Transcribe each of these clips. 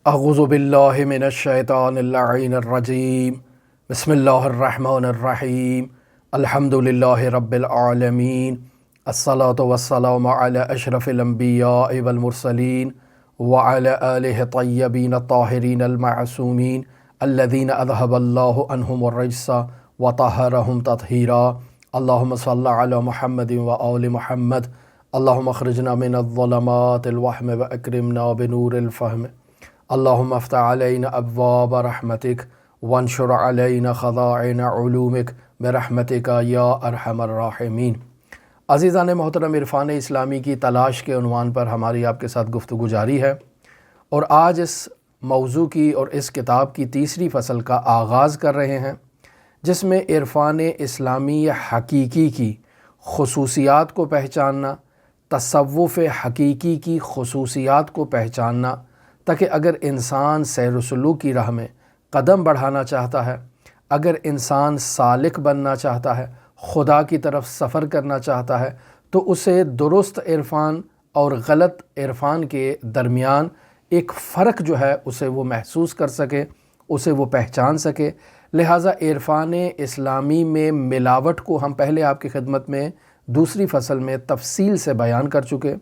اعوذ باللہ من الشیطان اللعین الرجیم بسم اللہ الرحمن الرحیم الحمد للہ رب العالمین الصلاة والسلام علی اشرف الانبیاء والمرسلین وعلی آلہ طیبین الطاہرین المعصومین الذین اذہب اللہ عنہم الرجس وطہرہم تطہیرا اللہم صل علی محمد وآل محمد اللہم اخرجنا من الظلمات الوہم واکرمنا بنور الفہم اللہم افتح علینا ابواب رحمتک وانشر علینا خزائن علومک برحمتک یا ارحم الراحمین۔ عزیزان محترم، عرفان اسلامی کی تلاش کے عنوان پر ہماری آپ کے ساتھ گفتگو جاری ہے، اور آج اس موضوع کی اور اس کتاب کی تیسری فصل کا آغاز کر رہے ہیں، جس میں عرفان اسلامی حقیقی کی خصوصیات کو پہچاننا، تصوف حقیقی کی خصوصیات کو پہچاننا، تاکہ اگر انسان سیر و سلوک کی راہ میں قدم بڑھانا چاہتا ہے، اگر انسان سالک بننا چاہتا ہے، خدا کی طرف سفر کرنا چاہتا ہے، تو اسے درست عرفان اور غلط عرفان کے درمیان ایک فرق جو ہے اسے وہ محسوس کر سکے، اسے وہ پہچان سکے۔ لہٰذا عرفان اسلامی میں ملاوٹ کو ہم پہلے آپ کی خدمت میں دوسری فصل میں تفصیل سے بیان کر چکے،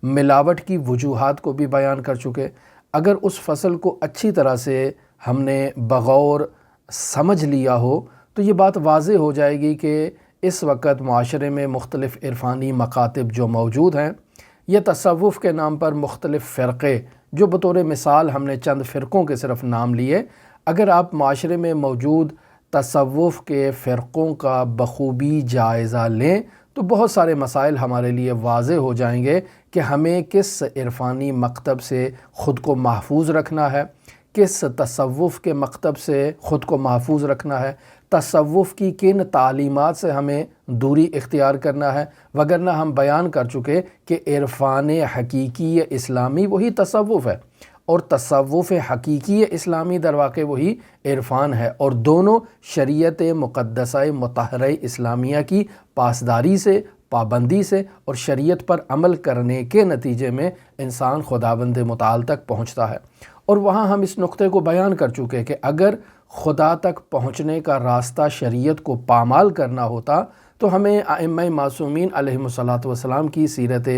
ملاوٹ کی وجوہات کو بھی بیان کر چکے۔ اگر اس فصل کو اچھی طرح سے ہم نے بغور سمجھ لیا ہو تو یہ بات واضح ہو جائے گی کہ اس وقت معاشرے میں مختلف عرفانی مکاتب جو موجود ہیں، یہ تصوف کے نام پر مختلف فرقے، جو بطور مثال ہم نے چند فرقوں کے صرف نام لیے، اگر آپ معاشرے میں موجود تصوف کے فرقوں کا بخوبی جائزہ لیں تو بہت سارے مسائل ہمارے لیے واضح ہو جائیں گے کہ ہمیں کس عرفانی مکتب سے خود کو محفوظ رکھنا ہے، کس تصوف کے مکتب سے خود کو محفوظ رکھنا ہے، تصوف کی کن تعلیمات سے ہمیں دوری اختیار کرنا ہے۔ وگرنہ ہم بیان کر چکے کہ عرفان حقیقی اسلامی وہی تصوف ہے، اور تصوف حقیقی اسلامی در واقع وہی عرفان ہے، اور دونوں شریعت مقدسہ مطہرہ اسلامیہ کی پاسداری سے، پابندی سے اور شریعت پر عمل کرنے کے نتیجے میں انسان خداوند متعال تک پہنچتا ہے۔ اور وہاں ہم اس نقطے کو بیان کر چکے کہ اگر خدا تک پہنچنے کا راستہ شریعت کو پامال کرنا ہوتا تو ہمیں ائمہ معصومین علیہم الصلاۃ کی سیرت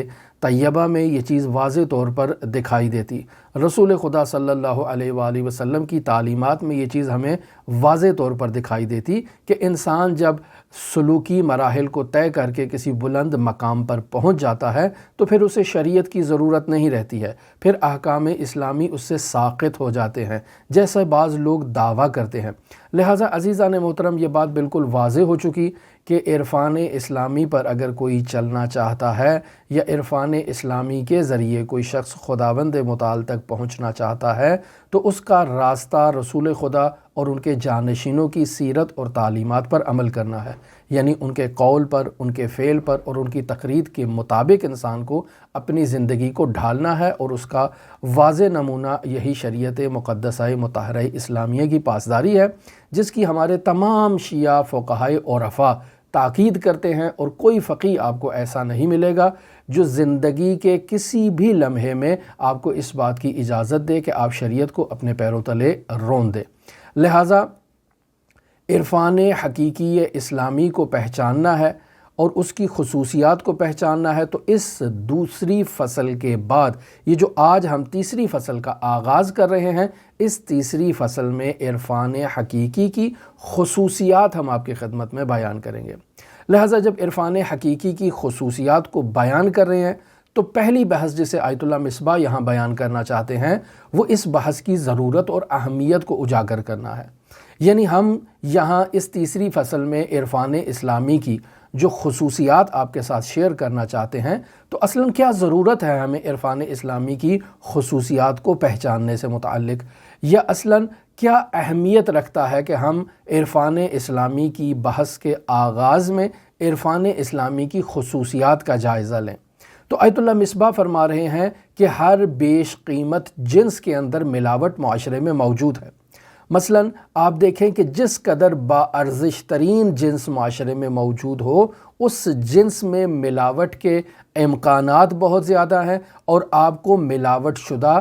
طیبہ میں یہ چیز واضح طور پر دکھائی دیتی۔ رسول خدا صلی اللہ علیہ وآلہ وسلم کی تعلیمات میں یہ چیز ہمیں واضح طور پر دکھائی دیتی کہ انسان جب سلوکی مراحل کو طے کر کے کسی بلند مقام پر پہنچ جاتا ہے تو پھر اسے شریعت کی ضرورت نہیں رہتی ہے، پھر احکام اسلامی اس سے ساقط ہو جاتے ہیں، جیسے بعض لوگ دعویٰ کرتے ہیں۔ لہٰذا عزیزان محترم، یہ بات بالکل واضح ہو چکی کہ عرفان اسلامی پر اگر کوئی چلنا چاہتا ہے یا عرفان اسلامی کے ذریعے کوئی شخص خداوند متعال تک پہنچنا چاہتا ہے تو اس کا راستہ رسول خدا اور ان کے جانشینوں کی سیرت اور تعلیمات پر عمل کرنا ہے، یعنی ان کے قول پر، ان کے فعل پر اور ان کی تقریر کے مطابق انسان کو اپنی زندگی کو ڈھالنا ہے، اور اس کا واضح نمونہ یہی شریعت مقدسہ مطہرہ اسلامیہ کی پاسداری ہے، جس کی ہمارے تمام شیعہ فقہائے عرفاء تاکید کرتے ہیں، اور کوئی فقیہ آپ کو ایسا نہیں ملے گا جو زندگی کے کسی بھی لمحے میں آپ کو اس بات کی اجازت دے کہ آپ شریعت کو اپنے پیروں تلے رون دیں۔ لہٰذا عرفان حقیقی اسلامی کو پہچاننا ہے اور اس کی خصوصیات کو پہچاننا ہے، تو اس دوسری فصل کے بعد یہ جو آج ہم تیسری فصل کا آغاز کر رہے ہیں، اس تیسری فصل میں عرفان حقیقی کی خصوصیات ہم آپ کی خدمت میں بیان کریں گے۔ لہٰذا جب عرفان حقیقی کی خصوصیات کو بیان کر رہے ہیں تو پہلی بحث جسے آیت اللہ مصباح یہاں بیان کرنا چاہتے ہیں وہ اس بحث کی ضرورت اور اہمیت کو اجاگر کرنا ہے۔ یعنی ہم یہاں اس تیسری فصل میں عرفان اسلامی کی جو خصوصیات آپ کے ساتھ شیئر کرنا چاہتے ہیں، تو اصلاً کیا ضرورت ہے ہمیں عرفان اسلامی کی خصوصیات کو پہچاننے سے متعلق، یا اصلاً کیا اہمیت رکھتا ہے کہ ہم عرفان اسلامی کی بحث کے آغاز میں عرفان اسلامی کی خصوصیات کا جائزہ لیں۔ تو آیت اللہ مصباح فرما رہے ہیں کہ ہر بیش قیمت جنس کے اندر ملاوٹ معاشرے میں موجود ہے۔ مثلاً آپ دیکھیں کہ جس قدر باارزش ترین جنس معاشرے میں موجود ہو، اس جنس میں ملاوٹ کے امکانات بہت زیادہ ہیں، اور آپ کو ملاوٹ شدہ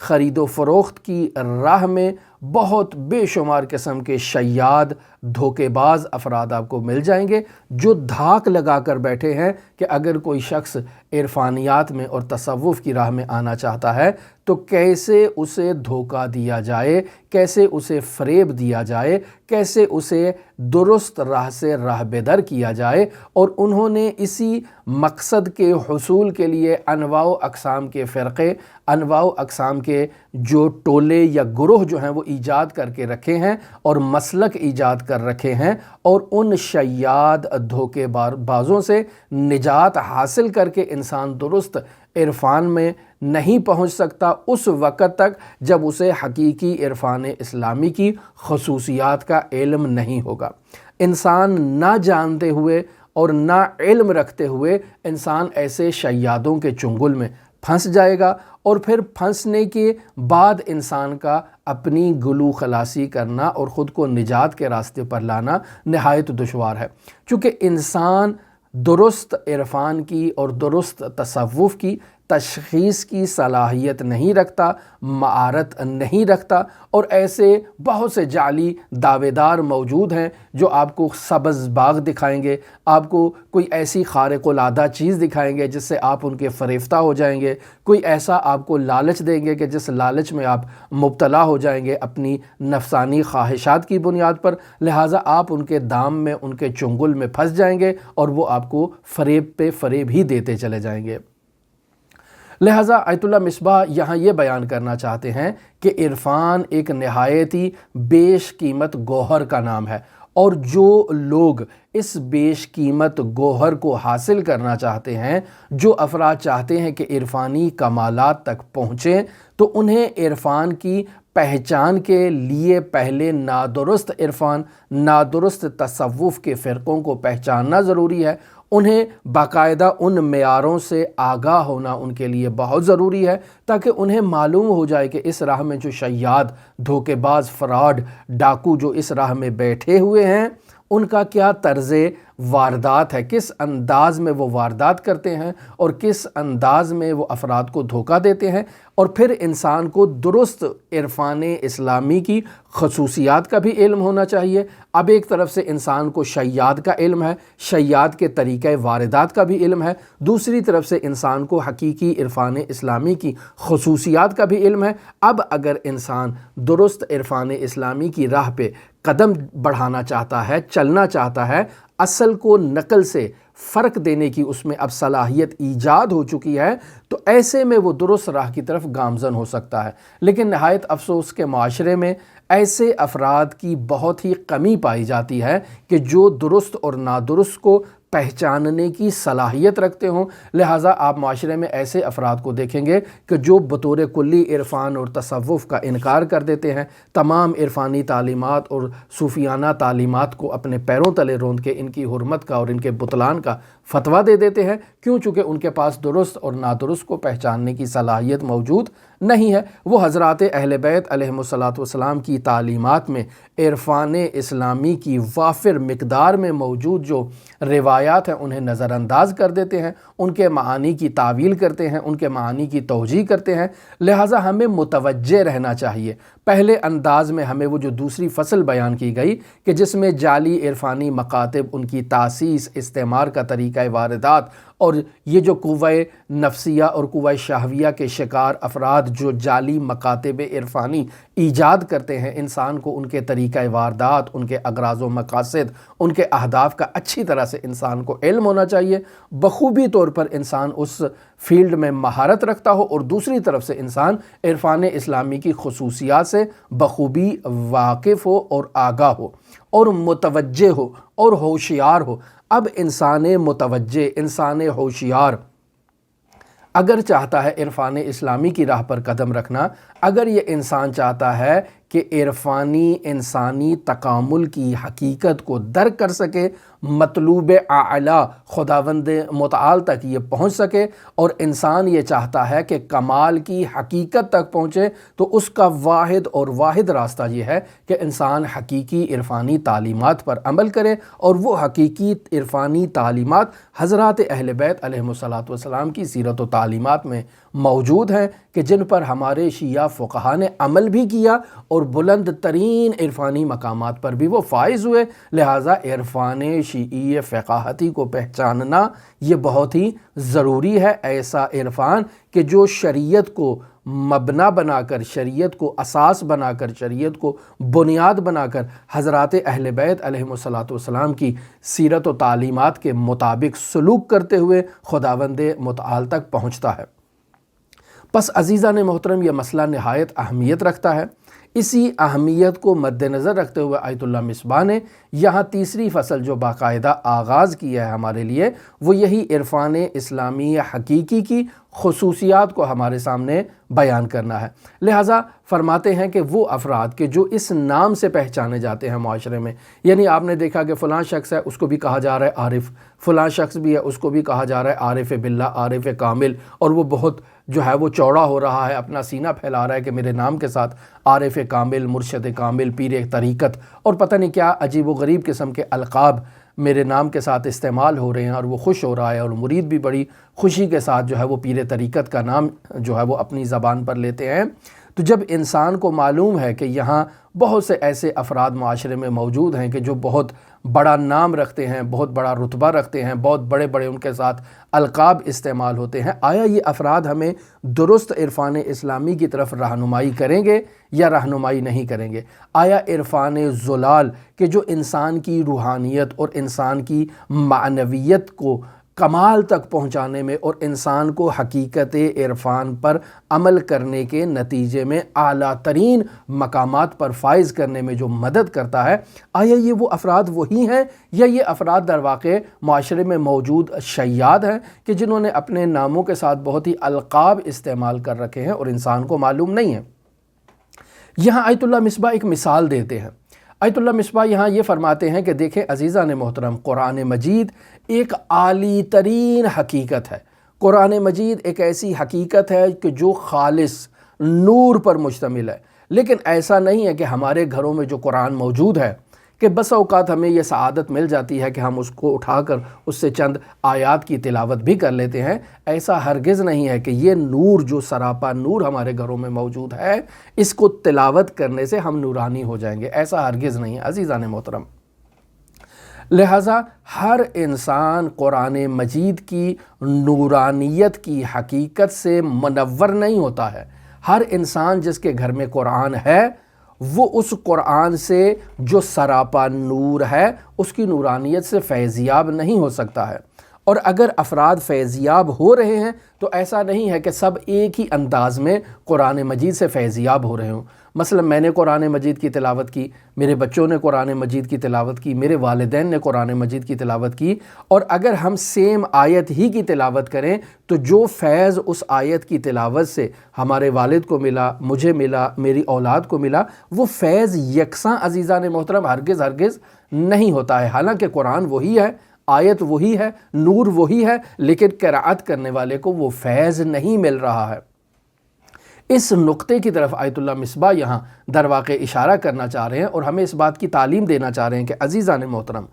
خرید و فروخت کی راہ میں بہت بے شمار قسم کے شیاد دھوکے باز افراد آپ کو مل جائیں گے، جو دھاک لگا کر بیٹھے ہیں کہ اگر کوئی شخص عرفانیات میں اور تصوف کی راہ میں آنا چاہتا ہے تو کیسے اسے دھوکہ دیا جائے، کیسے اسے فریب دیا جائے، کیسے اسے درست راہ سے راہبدر کیا جائے، اور انہوں نے اسی مقصد کے حصول کے لیے انواع و اقسام کے فرقے، انواع و اقسام کے جو ٹولے یا گروہ جو ہیں وہ ایجاد کر کے رکھے ہیں اور مسلک ایجاد کر رکھے ہیں، اور ان شیاد دھوکے بازوں سے نجات حاصل کر کے انسان درست عرفان میں نہیں پہنچ سکتا اس وقت تک جب اسے حقیقی عرفان اسلامی کی خصوصیات کا علم نہیں ہوگا۔ انسان نہ جانتے ہوئے اور نہ علم رکھتے ہوئے انسان ایسے شیادوں کے چنگل میں پھنس جائے گا، اور پھر پھنسنے کے بعد انسان کا اپنی گلو خلاصی کرنا اور خود کو نجات کے راستے پر لانا نہایت دشوار ہے، چونکہ انسان درست عرفان کی اور درست تصوف کی تشخیص کی صلاحیت نہیں رکھتا، مہارت نہیں رکھتا، اور ایسے بہت سے جعلی دعوے دار موجود ہیں جو آپ کو سبز باغ دکھائیں گے، آپ کو کوئی ایسی خارق العادہ چیز دکھائیں گے جس سے آپ ان کے فریفتہ ہو جائیں گے، کوئی ایسا آپ کو لالچ دیں گے کہ جس لالچ میں آپ مبتلا ہو جائیں گے اپنی نفسانی خواہشات کی بنیاد پر، لہٰذا آپ ان کے دام میں، ان کے چنگل میں پھنس جائیں گے اور وہ آپ کو فریب پہ فریب ہی دیتے چلے جائیں گے۔ لہٰذا آیت اللہ مصباح یہاں یہ بیان کرنا چاہتے ہیں کہ عرفان ایک نہایت ہی بیش قیمت گوہر کا نام ہے، اور جو لوگ اس بیش قیمت گوہر کو حاصل کرنا چاہتے ہیں، جو افراد چاہتے ہیں کہ عرفانی کمالات تک پہنچیں، تو انہیں عرفان کی پہچان کے لیے پہلے نادرست عرفان، نادرست تصوف کے فرقوں کو پہچاننا ضروری ہے، انہیں باقاعدہ ان معیاروں سے آگاہ ہونا ان کے لیے بہت ضروری ہے، تاکہ انہیں معلوم ہو جائے کہ اس راہ میں جو شیاد، دھوکے باز، فراڈ، ڈاکو جو اس راہ میں بیٹھے ہوئے ہیں، ان کا کیا طرز واردات ہے، کس انداز میں وہ واردات کرتے ہیں اور کس انداز میں وہ افراد کو دھوکہ دیتے ہیں، اور پھر انسان کو درست عرفان اسلامی کی خصوصیات کا بھی علم ہونا چاہیے۔ اب ایک طرف سے انسان کو شیاد کا علم ہے، شیاد کے طریقہ واردات کا بھی علم ہے، دوسری طرف سے انسان کو حقیقی عرفان اسلامی کی خصوصیات کا بھی علم ہے۔ اب اگر انسان درست عرفان اسلامی کی راہ پہ قدم بڑھانا چاہتا ہے، چلنا چاہتا ہے، اصل کو نقل سے فرق دینے کی اس میں اب صلاحیت ایجاد ہو چکی ہے، تو ایسے میں وہ درست راہ کی طرف گامزن ہو سکتا ہے۔ لیکن نہایت افسوس کے معاشرے میں ایسے افراد کی بہت ہی کمی پائی جاتی ہے کہ جو درست اور نادرست کو پہچاننے کی صلاحیت رکھتے ہوں، لہٰذا آپ معاشرے میں ایسے افراد کو دیکھیں گے کہ جو بطور کلی عرفان اور تصوف کا انکار کر دیتے ہیں، تمام عرفانی تعلیمات اور صوفیانہ تعلیمات کو اپنے پیروں تلے روند کے ان کی حرمت کا اور ان کے بطلان کا فتویٰ دے دیتے ہیں، کیوں؟ چونکہ ان کے پاس درست اور نادرست کو پہچاننے کی صلاحیت موجود نہیں ہے۔ وہ حضرات اہل بیت علیہم الصلاۃ والسلام کی تعلیمات میں عرفان اسلامی کی وافر مقدار میں موجود جو روایات ہیں انہیں نظر انداز کر دیتے ہیں، ان کے معانی کی تعویل کرتے ہیں، ان کے معانی کی توجیہ کرتے ہیں۔ لہٰذا ہمیں متوجہ رہنا چاہیے۔ پہلے انداز میں ہمیں وہ جو دوسری فصل بیان کی گئی کہ جس میں جعلی عرفانی مکاتب، ان کی تاسیس، استعمار کا طریقہ واردات، اور یہ جو قوہ نفسیہ اور قوہ شہویہ کے شکار افراد جو جعلی مکاتب عرفانی ایجاد کرتے ہیں، انسان کو ان کے طریقہ واردات، ان کے اغراض و مقاصد، ان کے اہداف کا اچھی طرح سے انسان کو علم ہونا چاہیے، بخوبی طور پر انسان اس فیلڈ میں مہارت رکھتا ہو، اور دوسری طرف سے انسان عرفان اسلامی کی خصوصیات سے بخوبی واقف ہو اور آگاہ ہو اور متوجہ ہو اور ہوشیار ہو۔ اب انسان متوجہ، انسان ہوشیار اگر چاہتا ہے عرفان اسلامی کی راہ پر قدم رکھنا، اگر یہ انسان چاہتا ہے کہ عرفانی انسانی تکامل کی حقیقت کو درک کر سکے، مطلوب اعلیٰ خداوند متعال تک یہ پہنچ سکے، اور انسان یہ چاہتا ہے کہ کمال کی حقیقت تک پہنچے، تو اس کا واحد اور واحد راستہ یہ ہے کہ انسان حقیقی عرفانی تعلیمات پر عمل کرے، اور وہ حقیقی عرفانی تعلیمات حضرات اہل بیت علیہم الصلاۃ والسلام کی سیرت و تعلیمات میں موجود ہیں، کہ جن پر ہمارے شیعہ فقہا نے عمل بھی کیا اور بلند ترین عرفانی مقامات پر بھی وہ فائز ہوئے۔ لہٰذا عرفان شیعی فقاہتی کو پہچاننا یہ بہت ہی ضروری ہے، ایسا عرفان کہ جو شریعت کو مبنا بنا کر، شریعت کو اساس بنا کر، شریعت کو بنیاد بنا کر حضرات اہل بیت علیہم الصلاۃ والسلام کی سیرت و تعلیمات کے مطابق سلوک کرتے ہوئے خداوند متعال تک پہنچتا ہے۔ پس عزیزان محترم، یہ مسئلہ نہایت اہمیت رکھتا ہے۔ اسی اہمیت کو مد نظر رکھتے ہوئے آیت اللہ مصباح نے یہاں تیسری فصل جو باقاعدہ آغاز کیا ہے ہمارے لیے، وہ یہی عرفان اسلامی حقیقی کی خصوصیات کو ہمارے سامنے بیان کرنا ہے۔ لہٰذا فرماتے ہیں کہ وہ افراد کہ جو اس نام سے پہچانے جاتے ہیں معاشرے میں، یعنی آپ نے دیکھا کہ فلاں شخص ہے، اس کو بھی کہا جا رہا ہے عارف، فلاں شخص بھی ہے، اس کو بھی کہا جا رہا ہے عارف باللہ، عارف کامل، اور وہ بہت جو ہے وہ چوڑا ہو رہا ہے، اپنا سینہ پھیلا رہا ہے کہ میرے نام کے ساتھ عارف کامل، مرشد کامل، پیر طریقت، اور پتہ نہیں کیا عجیب و غریب قسم کے القاب میرے نام کے ساتھ استعمال ہو رہے ہیں، اور وہ خوش ہو رہا ہے، اور مرید بھی بڑی خوشی کے ساتھ جو ہے وہ پیر طریقت کا نام جو ہے وہ اپنی زبان پر لیتے ہیں۔ تو جب انسان کو معلوم ہے کہ یہاں بہت سے ایسے افراد معاشرے میں موجود ہیں کہ جو بہت بڑا نام رکھتے ہیں، بہت بڑا رتبہ رکھتے ہیں، بہت بڑے بڑے ان کے ساتھ القاب استعمال ہوتے ہیں، آیا یہ افراد ہمیں درست عرفان اسلامی کی طرف رہنمائی کریں گے یا رہنمائی نہیں کریں گے؟ آیا عرفان زلال کہ جو انسان کی روحانیت اور انسان کی معنویت کو کمال تک پہنچانے میں اور انسان کو حقیقت عرفان پر عمل کرنے کے نتیجے میں اعلیٰ ترین مقامات پر فائز کرنے میں جو مدد کرتا ہے، آیا یہ وہ افراد وہی ہیں یا یہ افراد در واقع معاشرے میں موجود شیاد ہیں کہ جنہوں نے اپنے ناموں کے ساتھ بہت ہی القاب استعمال کر رکھے ہیں اور انسان کو معلوم نہیں ہے؟ یہاں آیت اللہ مصباح ایک مثال دیتے ہیں۔ آیت اللہ مصباح یہاں یہ فرماتے ہیں کہ دیکھیں عزیزان محترم، قرآن مجید ایک عالی ترین حقیقت ہے۔ قرآن مجید ایک ایسی حقیقت ہے کہ جو خالص نور پر مشتمل ہے، لیکن ایسا نہیں ہے کہ ہمارے گھروں میں جو قرآن موجود ہے کہ بس اوقات ہمیں یہ سعادت مل جاتی ہے کہ ہم اس کو اٹھا کر اس سے چند آیات کی تلاوت بھی کر لیتے ہیں۔ ایسا ہرگز نہیں ہے کہ یہ نور جو سراپا نور ہمارے گھروں میں موجود ہے، اس کو تلاوت کرنے سے ہم نورانی ہو جائیں گے، ایسا ہرگز نہیں ہے عزیزان محترم۔ لہٰذا ہر انسان قرآن مجید کی نورانیت کی حقیقت سے منور نہیں ہوتا ہے۔ ہر انسان جس کے گھر میں قرآن ہے، وہ اس قرآن سے جو سراپا نور ہے اس کی نورانیت سے فیضیاب نہیں ہو سکتا ہے۔ اور اگر افراد فیضیاب ہو رہے ہیں تو ایسا نہیں ہے کہ سب ایک ہی انداز میں قرآن مجید سے فیضیاب ہو رہے ہوں۔ مثلا میں نے قرآن مجید کی تلاوت کی، میرے بچوں نے قرآن مجید کی تلاوت کی، میرے والدین نے قرآن مجید کی تلاوت کی، اور اگر ہم سیم آیت ہی کی تلاوت کریں تو جو فیض اس آیت کی تلاوت سے ہمارے والد کو ملا، مجھے ملا، میری اولاد کو ملا، وہ فیض یکساں عزیزان محترم ہرگز نہیں ہوتا ہے۔ حالانکہ قرآن وہی ہے، آیت وہی ہے، نور وہی ہے، لیکن قرأت کرنے والے کو وہ فیض نہیں مل رہا ہے۔ اس نقطے کی طرف آیت اللہ مصباح یہاں در واقع اشارہ کرنا چاہ رہے ہیں اور ہمیں اس بات کی تعلیم دینا چاہ رہے ہیں کہ عزیزان محترم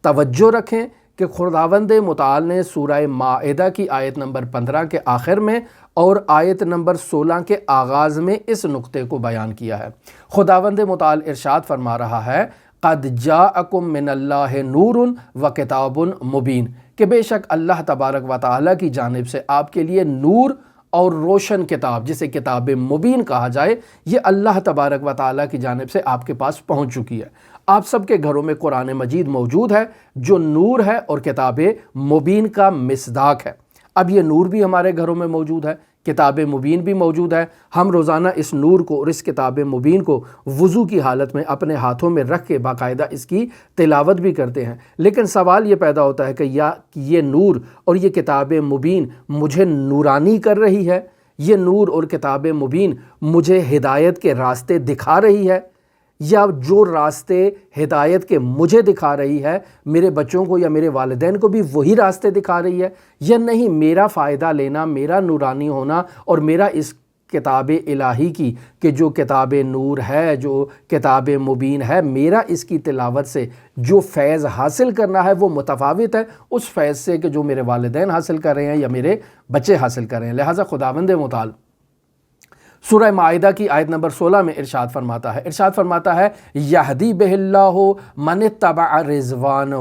توجہ رکھیں کہ خداوند متعال نے سورہ مائدہ کی آیت نمبر 15 کے آخر میں اور آیت نمبر 16 کے آغاز میں اس نقطے کو بیان کیا ہے۔ خداوند متعال ارشاد فرما رہا ہے قد جاءکم من اللہ نور و کتاب مبین، کہ بے شک اللہ تبارک و تعالیٰ کی جانب سے آپ کے لیے نور اور روشن کتاب، جسے کتاب مبین کہا جائے، یہ اللہ تبارک و تعالیٰ کی جانب سے آپ کے پاس پہنچ چکی ہے۔ آپ سب کے گھروں میں قرآن مجید موجود ہے جو نور ہے اور کتاب مبین کا مصداق ہے۔ اب یہ نور بھی ہمارے گھروں میں موجود ہے، کتاب مبین بھی موجود ہے۔ ہم روزانہ اس نور کو اور اس کتاب مبین کو وضو کی حالت میں اپنے ہاتھوں میں رکھ کے باقاعدہ اس کی تلاوت بھی کرتے ہیں، لیکن سوال یہ پیدا ہوتا ہے کہ یہ نور اور یہ کتاب مبین مجھے نورانی کر رہی ہے؟ یہ نور اور کتاب مبین مجھے ہدایت کے راستے دکھا رہی ہے؟ یا جو راستے ہدایت کے مجھے دکھا رہی ہے میرے بچوں کو یا میرے والدین کو بھی وہی راستے دکھا رہی ہے، یا نہیں میرا فائدہ لینا، میرا نورانی ہونا اور میرا اس کتاب الہی کی کہ جو کتاب نور ہے، جو کتاب مبین ہے، میرا اس کی تلاوت سے جو فیض حاصل کرنا ہے وہ متفاوت ہے اس فیض سے کہ جو میرے والدین حاصل کر رہے ہیں یا میرے بچے حاصل کر رہے ہیں۔ لہٰذا خداوند متعال سورہ مائدہ کی آیت نمبر 16 میں ارشاد فرماتا ہے یہدی بہ اللہ من اتبع رضوانہ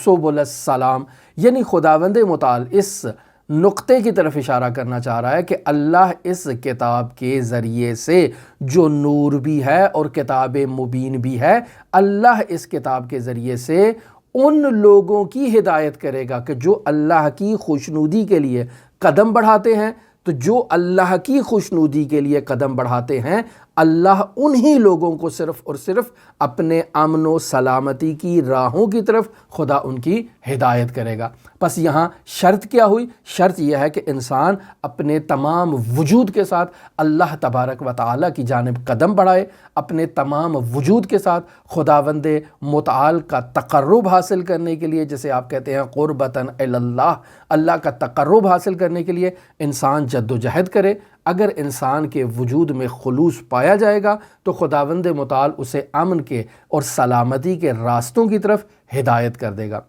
سبل السلام، یعنی خداوند متعال اس نقطے کی طرف اشارہ کرنا چاہ رہا ہے کہ اللہ اس کتاب کے ذریعے سے جو نور بھی ہے اور کتاب مبین بھی ہے، اللہ اس کتاب کے ذریعے سے ان لوگوں کی ہدایت کرے گا کہ جو اللہ کی خوشنودی کے لیے قدم بڑھاتے ہیں۔ تو جو اللہ کی خوشنودی کے لیے قدم بڑھاتے ہیں، اللہ انہی لوگوں کو صرف اور صرف اپنے امن و سلامتی کی راہوں کی طرف خدا ان کی ہدایت کرے گا۔ پس یہاں شرط کیا ہوئی؟ شرط یہ ہے کہ انسان اپنے تمام وجود کے ساتھ اللہ تبارک و تعالیٰ کی جانب قدم بڑھائے، اپنے تمام وجود کے ساتھ خداوند متعال کا تقرب حاصل کرنے کے لیے، جسے آپ کہتے ہیں قربتاً الی اللہ، اللہ کا تقرب حاصل کرنے کے لیے انسان جد و جہد کرے۔ اگر انسان کے وجود میں خلوص پایا جائے گا تو خداوند متعال اسے امن کے اور سلامتی کے راستوں کی طرف ہدایت کر دے گا۔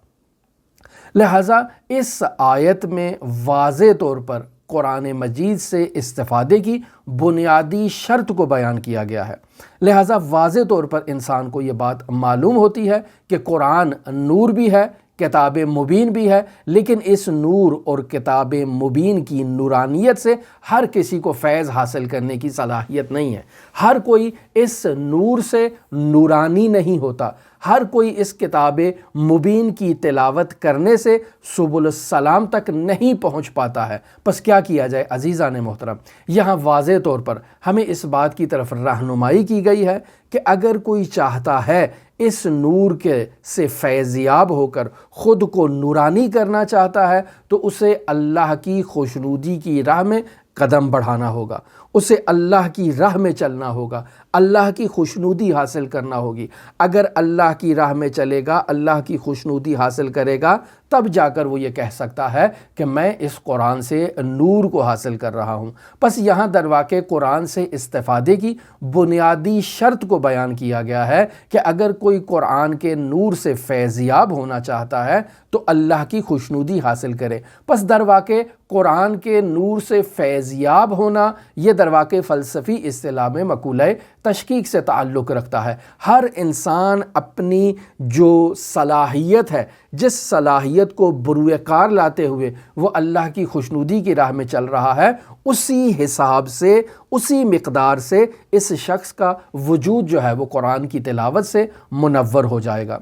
لہٰذا اس آیت میں واضح طور پر قرآن مجید سے استفادے کی بنیادی شرط کو بیان کیا گیا ہے۔ لہٰذا واضح طور پر انسان کو یہ بات معلوم ہوتی ہے کہ قرآن نور بھی ہے، کتاب مبین بھی ہے، لیکن اس نور اور کتاب مبین کی نورانیت سے ہر کسی کو فیض حاصل کرنے کی صلاحیت نہیں ہے۔ ہر کوئی اس نور سے نورانی نہیں ہوتا، ہر کوئی اس کتاب مبین کی تلاوت کرنے سے سبل السلام تک نہیں پہنچ پاتا ہے۔ پس کیا کیا جائے عزیزان محترم؟ یہاں واضح طور پر ہمیں اس بات کی طرف رہنمائی کی گئی ہے کہ اگر کوئی چاہتا ہے اس نور کے سے فیضیاب ہو کر خود کو نورانی کرنا چاہتا ہے تو اسے اللہ کی خوشنودی کی راہ میں قدم بڑھانا ہوگا، اسے اللہ کی راہ میں چلنا ہوگا، اللہ کی خوشنودی حاصل کرنا ہوگی۔ اگر اللہ کی راہ میں چلے گا، اللہ کی خوشنودی حاصل کرے گا، تب جا کر وہ یہ کہہ سکتا ہے کہ میں اس قرآن سے نور کو حاصل کر رہا ہوں۔ پس یہاں در واقع قرآن سے استفادے کی بنیادی شرط کو بیان کیا گیا ہے کہ اگر کوئی قرآن کے نور سے فیضیاب ہونا چاہتا ہے تو اللہ کی خوشنودی حاصل کرے۔ پس در واقع قرآن کے نور سے فیضیاب ہونا یہ در واقع فلسفی اصطلاح میں مقولہ تشکیک سے تعلق رکھتا ہے۔ ہر انسان اپنی جو صلاحیت ہے، جس صلاحیت کو بروئے کار لاتے ہوئے وہ اللہ کی خوشنودی کی راہ میں چل رہا ہے، اسی حساب سے، اسی مقدار سے اس شخص کا وجود جو ہے وہ قرآن کی تلاوت سے منور ہو جائے گا۔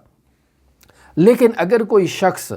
لیکن اگر کوئی شخص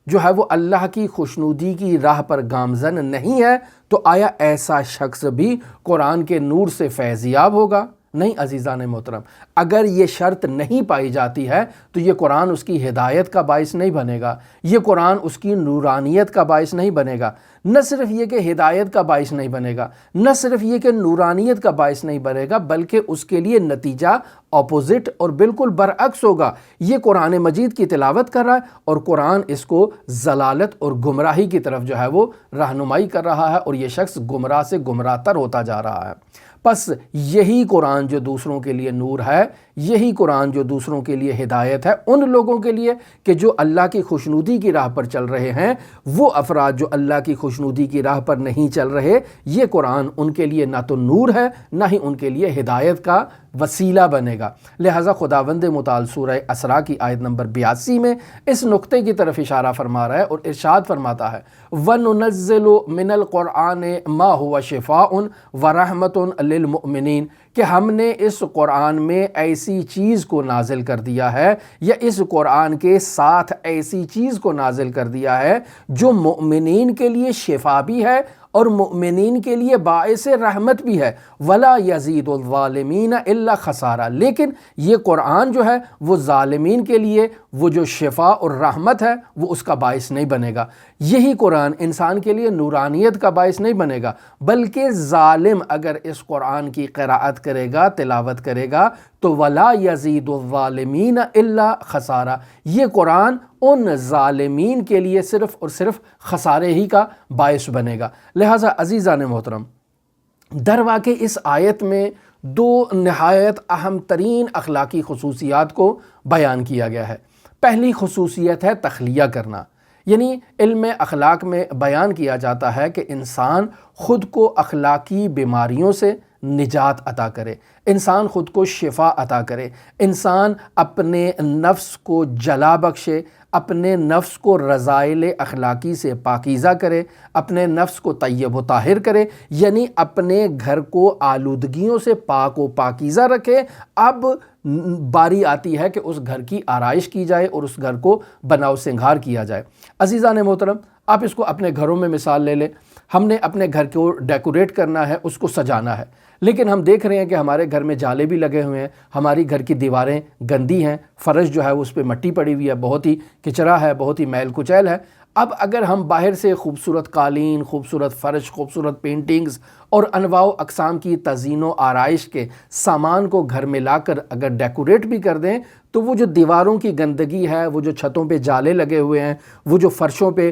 جو ہے وہ اللہ کی خوشنودی کی راہ پر گامزن نہیں ہے تو آیا ایسا شخص بھی قرآن کے نور سے فیضیاب ہوگا؟ نہیں عزیزان محترم، اگر یہ شرط نہیں پائی جاتی ہے تو یہ قرآن اس کی ہدایت کا باعث نہیں بنے گا، یہ قرآن اس کی نورانیت کا باعث نہیں بنے گا۔ نہ صرف یہ کہ ہدایت کا باعث نہیں بنے گا، نہ صرف یہ کہ نورانیت کا باعث نہیں بنے گا، بلکہ اس کے لیے نتیجہ اپوزٹ اور بالکل برعکس ہوگا۔ یہ قرآن مجید کی تلاوت کر رہا ہے اور قرآن اس کو ضلالت اور گمراہی کی طرف جو ہے وہ رہنمائی کر رہا ہے، اور یہ شخص گمراہ سے گمراہ تر ہوتا جا رہا ہے۔ پس یہی قرآن جو دوسروں کے لیے نور ہے، یہی قرآن جو دوسروں کے لیے ہدایت ہے ان لوگوں کے لیے کہ جو اللہ کی خوشنودی کی راہ پر چل رہے ہیں۔ وہ افراد جو اللہ کی خوشنودی کی راہ پر نہیں چل رہے، یہ قرآن ان کے لیے نہ تو نور ہے نہ ہی ان کے لیے ہدایت کا وسیلہ بنے گا۔ لہٰذا خداوند متعال سورہ اسراء کی آیت نمبر 82 میں اس نقطے کی طرف اشارہ فرما رہا ہے اور ارشاد فرماتا ہے وَنُنَزِّلُ مِنَ الْقُرْآنِ مَا هُوَ شِفَاءٌ وَرَحْمَةٌ لِلْمُؤْمِنِينَ کہ ہم نے اس قرآن میں ایسی چیز کو نازل کر دیا ہے، یا اس قرآن کے ساتھ ایسی چیز کو نازل کر دیا ہے جو مؤمنین کے لیے شفا بھی ہے اور مؤمنین کے لیے باعث رحمت بھی ہے۔ ولا یزید الظالمین الا خسارہ، لیکن یہ قرآن جو ہے وہ ظالمین کے لیے وہ جو شفا اور رحمت ہے وہ اس کا باعث نہیں بنے گا۔ یہی قرآن انسان کے لیے نورانیت کا باعث نہیں بنے گا، بلکہ ظالم اگر اس قرآن کی قراءت کرے گا، تلاوت کرے گا تو ولا یزید الظالمین الا خسارہ، یہ قرآن ان ظالمین کے لیے صرف اور صرف خسارے ہی کا باعث بنے گا۔ لہٰذا عزیزان محترم، در واقع اس آیت میں دو نہایت اہم ترین اخلاقی خصوصیات کو بیان کیا گیا ہے۔ پہلی خصوصیت ہے تخلیہ کرنا، یعنی علم اخلاق میں بیان کیا جاتا ہے کہ انسان خود کو اخلاقی بیماریوں سے نجات عطا کرے، انسان خود کو شفا عطا کرے، انسان اپنے نفس کو جلا بخشے، اپنے نفس کو رذائل اخلاقی سے پاکیزہ کرے، اپنے نفس کو طیب و طاہر کرے، یعنی اپنے گھر کو آلودگیوں سے پاک و پاکیزہ رکھے۔ اب باری آتی ہے کہ اس گھر کی آرائش کی جائے اور اس گھر کو بناؤ سنگھار کیا جائے۔ عزیزان محترم، آپ اس کو اپنے گھروں میں مثال لے لیں۔ ہم نے اپنے گھر کو ڈیکوریٹ کرنا ہے، اس کو سجانا ہے، لیکن ہم دیکھ رہے ہیں کہ ہمارے گھر میں جالے بھی لگے ہوئے ہیں، ہماری گھر کی دیواریں گندی ہیں، فرش جو ہے اس پہ مٹی پڑی ہوئی ہے، بہت ہی کچرا ہے، بہت ہی میل کچیل ہے۔ اب اگر ہم باہر سے خوبصورت قالین، خوبصورت فرش، خوبصورت پینٹنگز اور انواع و اقسام کی تزئین و آرائش کے سامان کو گھر میں لا کر اگر ڈیکوریٹ بھی کر دیں تو وہ جو دیواروں کی گندگی ہے، وہ جو چھتوں پہ جالے لگے ہوئے ہیں، وہ جو فرشوں پہ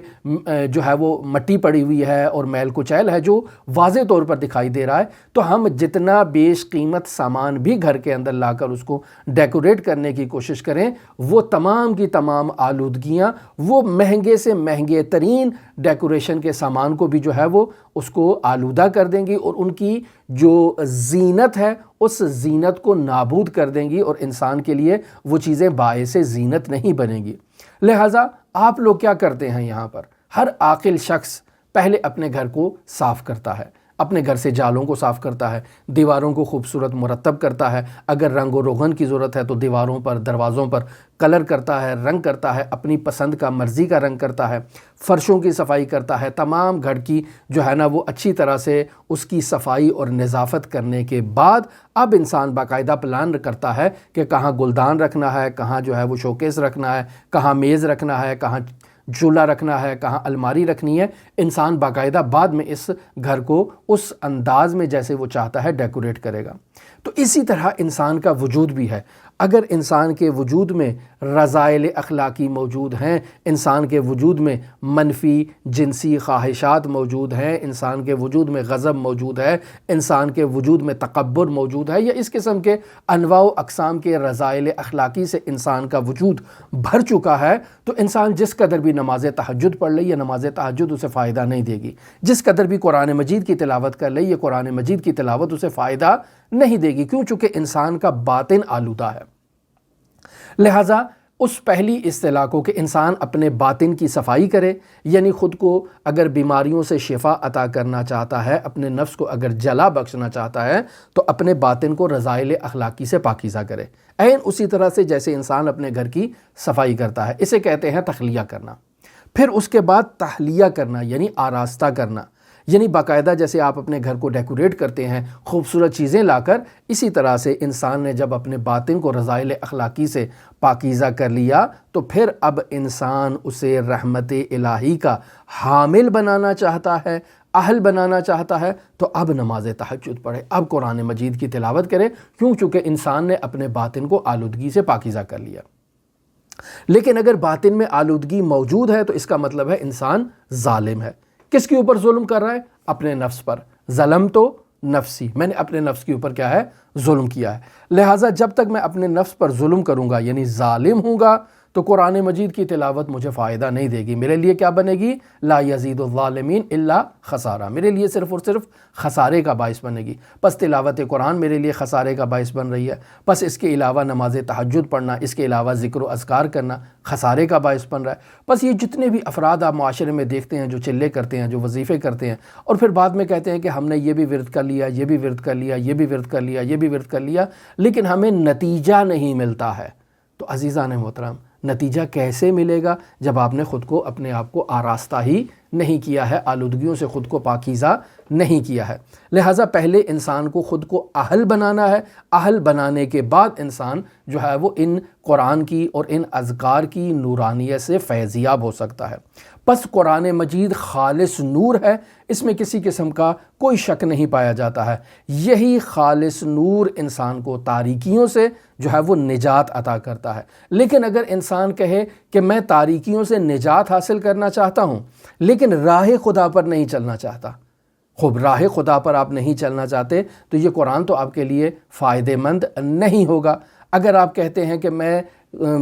جو ہے وہ مٹی پڑی ہوئی ہے اور میل کچیل ہے جو واضح طور پر دکھائی دے رہا ہے، تو ہم جتنا بیش قیمت سامان بھی گھر کے اندر لا کر اس کو ڈیکوریٹ کرنے کی کوشش کریں، وہ تمام کی تمام آلودگیاں وہ مہنگے سے مہنگے ترین ڈیکوریشن کے سامان کو بھی جو ہے وہ اس کو آلودہ کر دیں گی اور ان کی جو زینت ہے اس زینت کو نابود کر دیں گی، اور انسان کے لیے وہ چیزیں باعث زینت نہیں بنیں گی۔ لہٰذا آپ لوگ کیا کرتے ہیں؟ یہاں پر ہر عاقل شخص پہلے اپنے گھر کو صاف کرتا ہے، اپنے گھر سے جالوں کو صاف کرتا ہے، دیواروں کو خوبصورت مرتب کرتا ہے، اگر رنگ و روغن کی ضرورت ہے تو دیواروں پر، دروازوں پر کلر کرتا ہے، رنگ کرتا ہے، اپنی پسند کا مرضی کا رنگ کرتا ہے، فرشوں کی صفائی کرتا ہے، تمام گھر کی جو ہے نا وہ اچھی طرح سے اس کی صفائی اور نظافت کرنے کے بعد اب انسان باقاعدہ پلان کرتا ہے کہ کہاں گلدان رکھنا ہے، کہاں جو ہے وہ شوکیس رکھنا ہے، کہاں میز رکھنا ہے، کہاں چولہا رکھنا ہے، کہاں الماری رکھنی ہے۔ انسان باقاعدہ بعد میں اس گھر کو اس انداز میں جیسے وہ چاہتا ہے ڈیکوریٹ کرے گا۔ تو اسی طرح انسان کا وجود بھی ہے۔ اگر انسان کے وجود میں رذائل اخلاقی موجود ہیں، انسان کے وجود میں منفی جنسی خواہشات موجود ہیں، انسان کے وجود میں غضب موجود ہے، انسان کے وجود میں تکبر موجود ہے، یا اس قسم کے انواع و اقسام کے رذائل اخلاقی سے انسان کا وجود بھر چکا ہے، تو انسان جس قدر بھی نماز تہجد پڑھ لے، یہ نماز تہجد اسے فائدہ نہیں دے گی، جس قدر بھی قرآن مجید کی تلاوت کر لے، یہ قرآن مجید کی تلاوت اسے فائدہ نہیں دے گی، کیوں؟ چونکہ انسان کا باطن آلودہ ہے۔ لہٰذا اس پہلی اصطلاح کو کہ انسان اپنے باطن کی صفائی کرے، یعنی خود کو اگر بیماریوں سے شفا عطا کرنا چاہتا ہے، اپنے نفس کو اگر جلا بخشنا چاہتا ہے تو اپنے باطن کو رذائل اخلاقی سے پاکیزہ کرے، عین اسی طرح سے جیسے انسان اپنے گھر کی صفائی کرتا ہے۔ اسے کہتے ہیں تخلیہ کرنا۔ پھر اس کے بعد تحلیہ کرنا، یعنی آراستہ کرنا، یعنی باقاعدہ جیسے آپ اپنے گھر کو ڈیکوریٹ کرتے ہیں خوبصورت چیزیں لا کر، اسی طرح سے انسان نے جب اپنے باطن کو رذائل اخلاقی سے پاکیزہ کر لیا تو پھر اب انسان اسے رحمت الہی کا حامل بنانا چاہتا ہے، اہل بنانا چاہتا ہے، تو اب نماز تہجد پڑھے، اب قرآن مجید کی تلاوت کرے، کیوں؟ چونکہ انسان نے اپنے باطن کو آلودگی سے پاکیزہ کر لیا۔ لیکن اگر باطن میں آلودگی موجود ہے تو اس کا مطلب ہے انسان ظالم ہے۔ کس کے اوپر ظلم کر رہا ہے؟ اپنے نفس پر۔ ظلم تو نفسی، میں نے اپنے نفس کے اوپر کیا ہے؟ ظلم کیا ہے۔ لہٰذا جب تک میں اپنے نفس پر ظلم کروں گا، یعنی ظالم ہوں گا، تو قرآن مجید کی تلاوت مجھے فائدہ نہیں دے گی، میرے لیے کیا بنے گی؟ لا یزید الظالمین الا خسارہ، میرے لیے صرف اور صرف خسارے کا باعث بنے گی۔ پس تلاوت قرآن میرے لیے خسارے کا باعث بن رہی ہے، پس اس کے علاوہ نماز تہجد پڑھنا، اس کے علاوہ ذکر و اذکار کرنا خسارے کا باعث بن رہا ہے۔ پس یہ جتنے بھی افراد آپ معاشرے میں دیکھتے ہیں جو چلے کرتے ہیں، جو وظیفے کرتے ہیں، اور پھر بعد میں کہتے ہیں کہ ہم نے یہ بھی ورد کر لیا، یہ بھی ورد کر لیا، یہ بھی ورد کر لیا، یہ بھی ورد کر لیا، لیکن ہمیں نتیجہ نہیں ملتا ہے، تو عزیزان محترم نتیجہ کیسے ملے گا جب آپ نے خود کو اپنے آپ کو آراستہ ہی نہیں کیا ہے، آلودگیوں سے خود کو پاکیزہ نہیں کیا ہے۔ لہٰذا پہلے انسان کو خود کو اہل بنانا ہے، اہل بنانے کے بعد انسان جو ہے وہ ان قرآن کی اور ان اذکار کی نورانیت سے فیضیاب ہو سکتا ہے۔ پس قرآن مجید خالص نور ہے، اس میں کسی قسم کا کوئی شک نہیں پایا جاتا ہے۔ یہی خالص نور انسان کو تاریکیوں سے جو ہے وہ نجات عطا کرتا ہے۔ لیکن اگر انسان کہے کہ میں تاریکیوں سے نجات حاصل کرنا چاہتا ہوں لیکن راہ خدا پر نہیں چلنا چاہتا، خوب راہ خدا پر آپ نہیں چلنا چاہتے تو یہ قرآن تو آپ کے لیے فائدہ مند نہیں ہوگا۔ اگر آپ کہتے ہیں کہ میں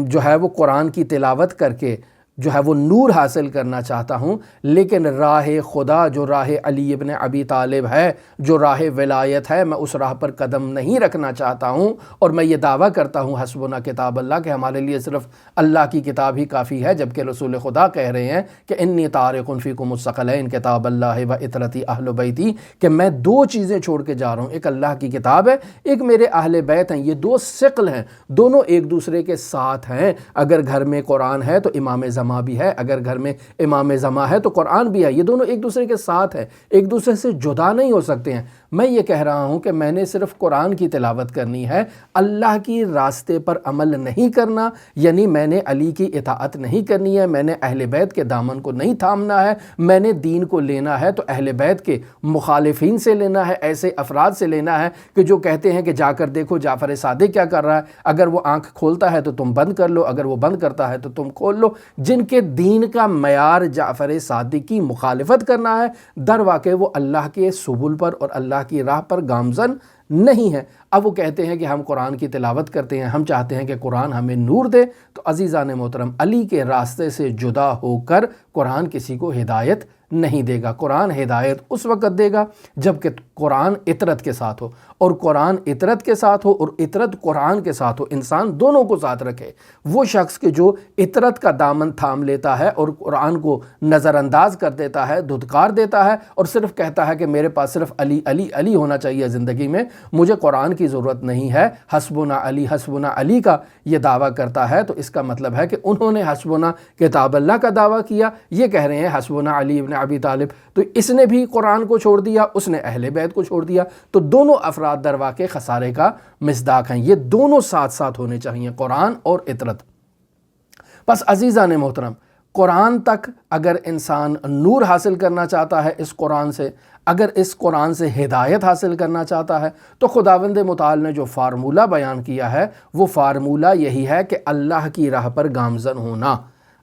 جو ہے وہ قرآن کی تلاوت کر کے جو ہے وہ نور حاصل کرنا چاہتا ہوں لیکن راہ خدا جو راہ علی ابن ابی طالب ہے، جو راہ ولایت ہے، میں اس راہ پر قدم نہیں رکھنا چاہتا ہوں اور میں یہ دعویٰ کرتا ہوں حسبنا کتاب اللہ کہ ہمارے لیے صرف اللہ کی کتاب ہی کافی ہے، جبکہ رسول خدا کہہ رہے ہیں کہ انی طارق فیکم الثقلین کتاب اللہ و اطرتی اہل بیتی، کہ میں دو چیزیں چھوڑ کے جا رہا ہوں، ایک اللہ کی کتاب ہے، ایک میرے اہل بیت ہیں۔ یہ دو ثقل ہیں، دونوں ایک دوسرے کے ساتھ ہیں۔ اگر گھر میں قرآن ہے تو امام بھی ہے، اگر گھر میں امام زماں ہے تو قرآن بھی ہے، یہ دونوں ایک دوسرے کے ساتھ ہیں، ایک دوسرے سے جدا نہیں ہو سکتے ہیں۔ میں یہ کہہ رہا ہوں کہ میں نے صرف قرآن کی تلاوت کرنی ہے، اللہ کی راستے پر عمل نہیں کرنا، یعنی میں نے علی کی اطاعت نہیں کرنی ہے، میں نے اہل بیت کے دامن کو نہیں تھامنا ہے، میں نے دین کو لینا ہے تو اہل بیت کے مخالفین سے لینا ہے، ایسے افراد سے لینا ہے کہ جو کہتے ہیں کہ جا کر دیکھو جعفر صادق کیا کر رہا ہے، اگر وہ آنکھ کھولتا ہے تو تم بند کر لو، اگر وہ بند کرتا ہے تو تم کھول لو۔ جن کے دین کا معیار جعفر صادق کی مخالفت کرنا ہے، در واقع وہ اللہ کے سبل پر اور اللہ کی راہ پر گامزن نہیں ہے۔ اب وہ کہتے ہیں کہ ہم قرآن کی تلاوت کرتے ہیں، ہم چاہتے ہیں کہ قرآن ہمیں نور دے، تو عزیزان محترم علی کے راستے سے جدا ہو کر قرآن کسی کو ہدایت نہیں دے گا۔ قرآن ہدایت اس وقت دے گا جب کہ قرآن اطرت کے ساتھ ہو، اور قرآن اطرت کے ساتھ ہو اور اطرت قرآن کے ساتھ ہو، انسان دونوں کو ساتھ رکھے۔ وہ شخص کہ جو اطرت کا دامن تھام لیتا ہے اور قرآن کو نظر انداز کر دیتا ہے، دھتکار دیتا ہے اور صرف کہتا ہے کہ میرے پاس صرف علی علی علی ہونا چاہیے زندگی میں، مجھے قرآن کی ضرورت نہیں ہے، حسبنا علی کا یہ دعویٰ کرتا ہے، تو اس کا مطلب ہے کہ انہوں نے حسبنا کتاب اللہ کا دعویٰ کیا، یہ کہہ رہے ہیں حسبنا علی ابن ابی طالب، تو اس نے بھی قرآن کو چھوڑ دیا، اس نے اہل بیت کو چھوڑ دیا، تو دونوں افراد در واقع خسارے کا مصداق ہیں۔ یہ دونوں ساتھ ساتھ ہونے چاہیے، قرآن اور اطرت۔ پس عزیزان محترم، قرآن تک اگر انسان نور حاصل کرنا چاہتا ہے اس قرآن سے، اگر اس قرآن سے ہدایت حاصل کرنا چاہتا ہے، تو خداوند متعال نے جو فارمولہ بیان کیا ہے وہ فارمولہ یہی ہے کہ اللہ کی راہ پر گامزن ہونا۔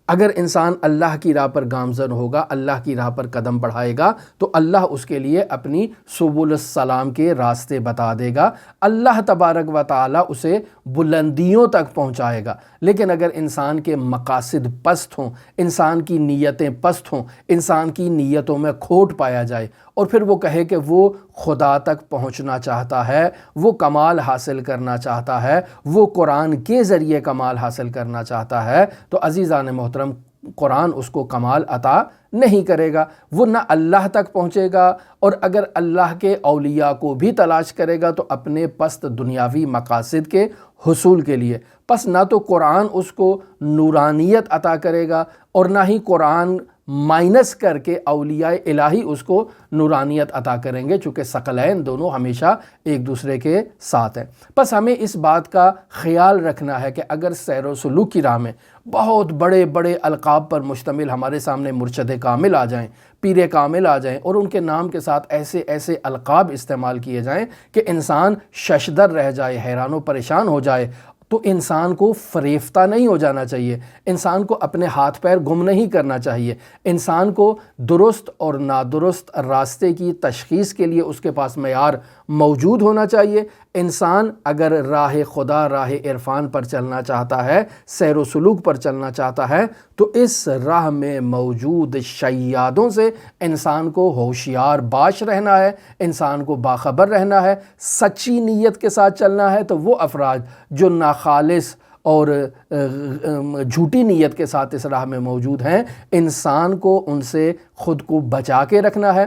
اگر انسان اللہ کی راہ پر گامزن ہوگا، اللہ کی راہ پر قدم بڑھائے گا، تو اللہ اس کے لیے اپنی سبل السلام کے راستے بتا دے گا، اللہ تبارک و تعالی اسے بلندیوں تک پہنچائے گا۔ لیکن اگر انسان کے مقاصد پست ہوں، انسان کی نیتیں پست ہوں، انسان کی نیتوں میں کھوٹ پایا جائے اور پھر وہ کہے کہ وہ خدا تک پہنچنا چاہتا ہے، وہ کمال حاصل کرنا چاہتا ہے، وہ قرآن کے ذریعے کمال حاصل کرنا چاہتا ہے، تو عزیزان محترم قرآن اس کو کمال عطا نہیں کرے گا، وہ نہ اللہ تک پہنچے گا، اور اگر اللہ کے اولیاء کو بھی تلاش کرے گا تو اپنے پست دنیاوی مقاصد کے حصول کے لیے۔ پس نہ تو قرآن اس کو نورانیت عطا کرے گا اور نہ ہی قرآن مائنس کر کے اولیاء الہی اس کو نورانیت عطا کریں گے، چونکہ ثقلین دونوں ہمیشہ ایک دوسرے کے ساتھ ہیں۔ پس ہمیں اس بات کا خیال رکھنا ہے کہ اگر سیر و سلوک کی راہ میں بہت بڑے بڑے القاب پر مشتمل ہمارے سامنے مرشد کامل آ جائیں، پیر کامل آ جائیں، اور ان کے نام کے ساتھ ایسے ایسے القاب استعمال کیے جائیں کہ انسان ششدر رہ جائے، حیران و پریشان ہو جائے، تو انسان کو فریفتہ نہیں ہو جانا چاہیے، انسان کو اپنے ہاتھ پیر گم نہیں کرنا چاہیے، انسان کو درست اور نادرست راستے کی تشخیص کے لیے اس کے پاس معیار موجود ہونا چاہیے۔ انسان اگر راہ خدا، راہ عرفان پر چلنا چاہتا ہے، سیر و سلوک پر چلنا چاہتا ہے، تو اس راہ میں موجود شیادوں سے انسان کو ہوشیار باش رہنا ہے، انسان کو باخبر رہنا ہے، سچی نیت کے ساتھ چلنا ہے۔ تو وہ افراد جو ناخالص اور جھوٹی نیت کے ساتھ اس راہ میں موجود ہیں، انسان کو ان سے خود کو بچا کے رکھنا ہے۔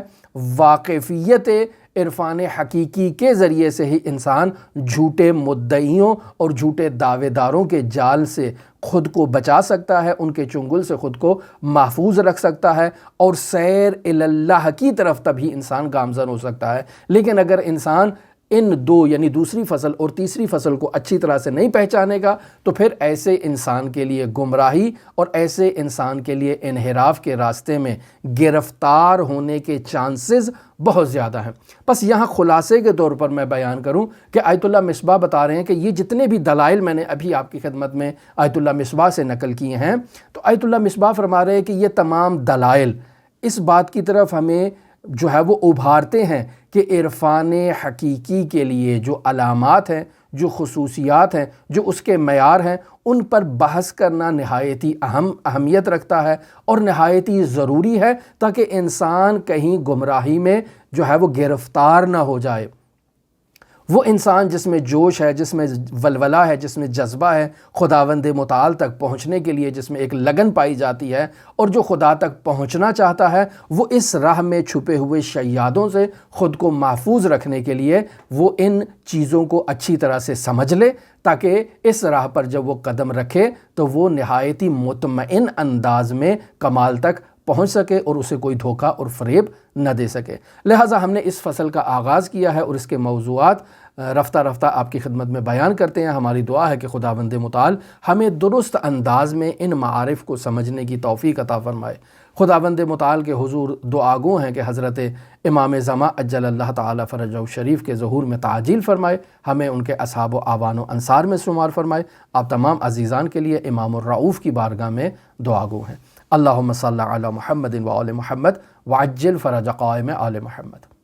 واقفیت عرفان حقیقی کے ذریعے سے ہی انسان جھوٹے مدعیوں اور جھوٹے دعوے داروں کے جال سے خود کو بچا سکتا ہے، ان کے چنگل سے خود کو محفوظ رکھ سکتا ہے، اور سیر اللہ کی طرف تبھی انسان گامزن ہو سکتا ہے۔ لیکن اگر انسان ان دو یعنی دوسری فصل اور تیسری فصل کو اچھی طرح سے نہیں پہچانے گا تو پھر ایسے انسان کے لیے گمراہی اور ایسے انسان کے لیے انحراف کے راستے میں گرفتار ہونے کے چانسز بہت زیادہ ہیں۔ بس یہاں خلاصے کے طور پر میں بیان کروں کہ آیت اللہ مصباح بتا رہے ہیں کہ یہ جتنے بھی دلائل میں نے ابھی آپ کی خدمت میں آیت اللہ مصباح سے نقل کیے ہیں، تو آیت اللہ مصباح فرما رہے ہیں کہ یہ تمام دلائل اس بات کی طرف ہمیں جو ہے وہ ابھارتے ہیں کہ عرفان حقیقی کے لیے جو علامات ہیں، جو خصوصیات ہیں، جو اس کے معیار ہیں، ان پر بحث کرنا نہایتی اہمیت رکھتا ہے اور نہایتی ضروری ہے، تاکہ انسان کہیں گمراہی میں جو ہے وہ گرفتار نہ ہو جائے۔ وہ انسان جس میں جوش ہے، جس میں ولولہ ہے، جس میں جذبہ ہے خداوند متعال تک پہنچنے کے لیے، جس میں ایک لگن پائی جاتی ہے، اور جو خدا تک پہنچنا چاہتا ہے، وہ اس راہ میں چھپے ہوئے شیادوں سے خود کو محفوظ رکھنے کے لیے وہ ان چیزوں کو اچھی طرح سے سمجھ لے، تاکہ اس راہ پر جب وہ قدم رکھے تو وہ نہایتی مطمئن انداز میں کمال تک پہنچ سکے اور اسے کوئی دھوکہ اور فریب نہ دے سکے۔ لہٰذا ہم نے اس فصل کا آغاز کیا ہے اور اس کے موضوعات رفتہ رفتہ آپ کی خدمت میں بیان کرتے ہیں۔ ہماری دعا ہے کہ خداوند متعال ہمیں درست انداز میں ان معارف کو سمجھنے کی توفیق عطا فرمائے۔ خداوند متعال کے حضور دعا گو ہیں کہ حضرت امام زمان عجل اللہ تعالی فرجہ الشریف کے ظہور میں تعجیل فرمائے، ہمیں ان کے اصحاب و اعوان و انصار میں شمار فرمائے۔ آپ تمام عزیزان کے لیے امام الرؤوف کی بارگاہ میں دعا گو ہیں۔ اللہم صلی علی محمد و آل محمد وعجل فرج قائم آل محمد۔